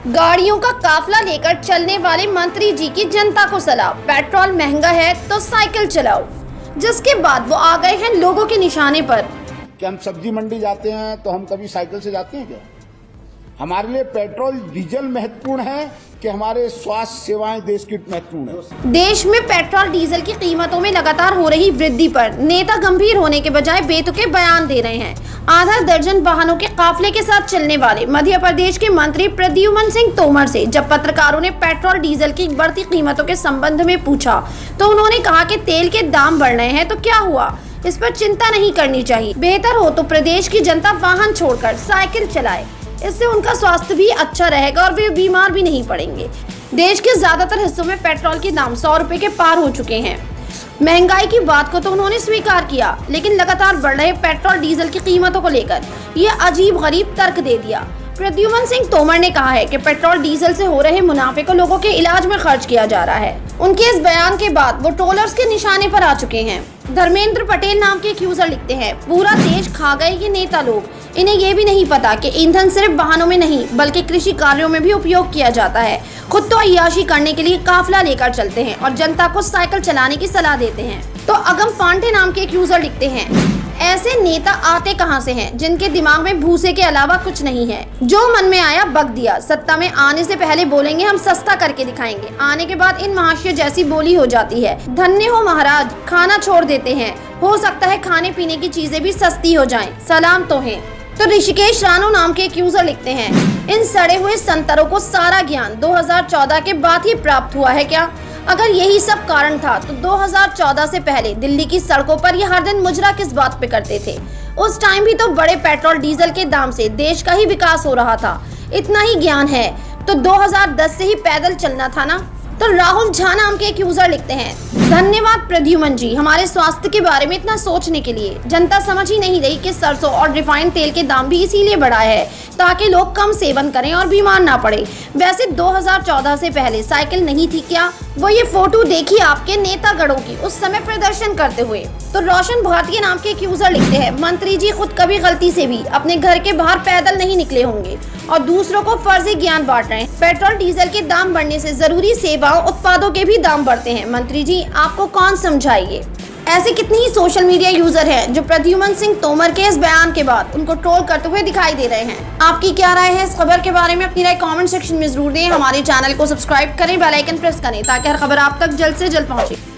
गाड़ियों का काफिला लेकर चलने वाले मंत्री जी की जनता को सलाह, पेट्रोल महंगा है तो साइकिल चलाओ। जिसके बाद वो आ गए हैं लोगों के निशाने पर। कि हम सब्जी मंडी जाते हैं तो हम कभी साइकिल से जाते हैं क्या? हमारे लिए पेट्रोल डीजल महत्वपूर्ण है कि हमारे स्वास्थ्य सेवाएं देश की महत्वपूर्ण है। देश में पेट्रोल डीजल की कीमतों में लगातार हो रही वृद्धि पर नेता गंभीर होने के बजाय बेतुके बयान दे रहे हैं। आधा दर्जन वाहनों के काफिले के साथ चलने वाले मध्य प्रदेश के मंत्री प्रद्युम्न सिंह तोमर से जब पत्रकारों ने पेट्रोल डीजल की बढ़ती कीमतों के संबंध में पूछा तो उन्होंने कहा कि तेल के दाम बढ़ रहे हैं तो क्या हुआ, इस पर चिंता नहीं करनी चाहिए। बेहतर हो तो प्रदेश की जनता वाहन छोड़कर साइकिल चलाए, इससे उनका स्वास्थ्य भी अच्छा रहेगा और वे बीमार भी नहीं पड़ेंगे। देश के ज्यादातर हिस्सों में पेट्रोल के दाम 100 रुपए के पार हो चुके हैं। महंगाई की बात को तो उन्होंने स्वीकार किया, लेकिन लगातार बढ़ रहे पेट्रोल डीजल की कीमतों को लेकर ये अजीब गरीब तर्क दे दिया। प्रद्युम्न सिंह तोमर ने कहा है कि पेट्रोल डीजल से हो रहे मुनाफे को लोगों के इलाज में खर्च किया जा रहा है। उनके इस बयान के बाद वो ट्रोलर्स के निशाने पर आ चुके हैं। धर्मेंद्र पटेल नाम के एक यूजर लिखते हैं, पूरा देश खा गए ये नेता लोग, इन्हें ये भी नहीं पता कि ईंधन सिर्फ वाहनों में नहीं बल्कि कृषि कार्यों में भी उपयोग किया जाता है। खुद तो अय्याशी करने के लिए काफिला लेकर चलते हैं और जनता को साइकिल चलाने की सलाह देते हैं। तो अगम पांडे नाम के एक यूजर लिखते हैं, ऐसे नेता आते कहां से हैं जिनके दिमाग में भूसे के अलावा कुछ नहीं है, जो मन में आया बक दिया। सत्ता में आने से पहले बोलेंगे हम सस्ता करके दिखाएंगे, आने के बाद इन महाशय जैसी बोली हो जाती है। धन्य हो महाराज, खाना छोड़ देते हैं, हो सकता है खाने पीने की चीजें भी सस्ती हो जाएं, सलाम तो है। तो ऋषिकेश रानू नाम के एक यूजर लिखते हैं, इन सड़े हुए संतरों को सारा ज्ञान 2014 के बाद ही प्राप्त हुआ है क्या? अगर यही सब कारण था तो 2014 से पहले दिल्ली की सड़कों पर ये हर दिन मुजरा किस बात पे करते थे? उस टाइम भी तो बड़े पेट्रोल डीजल के दाम से देश का ही विकास हो रहा था। इतना ही ज्ञान है तो 2010 से ही पैदल चलना था ना। तो राहुल झा नाम के एक यूजर लिखते हैं, धन्यवाद प्रद्युम्न जी, हमारे स्वास्थ्य के बारे में इतना सोचने के लिए। जनता समझ ही नहीं रही कि सरसों और रिफाइंड तेल के दाम भी इसीलिए बढ़ा है ताकि लोग कम सेवन करें और बीमार ना पड़े। वैसे 2014 से पहले साइकिल नहीं थी क्या? वो ये फोटो देखिए आपके नेता गढ़ों की उस समय प्रदर्शन करते हुए। तो रोशन भारतीय नाम के एक यूजर लिखते हैं, मंत्री जी खुद कभी गलती से भी अपने घर के बाहर पैदल नहीं निकले होंगे और दूसरों को फर्जी ज्ञान बांट रहे हैं। पेट्रोल डीजल के दाम बढ़ने से जरूरी सेवाओं उत्पादों के भी दाम बढ़ते हैं। मंत्री जी आपको कौन समझाइए? ऐसे कितने ही सोशल मीडिया यूजर हैं जो प्रद्युम्न सिंह तोमर के इस बयान के बाद उनको ट्रोल करते हुए दिखाई दे रहे हैं। आपकी क्या राय है इस खबर के बारे में? अपनी राय कमेंट सेक्शन में जरूर दें। हमारे चैनल को सब्सक्राइब करें, बेल आइकन प्रेस करें ताकि हर खबर आप तक जल्द से जल्द पहुंचे।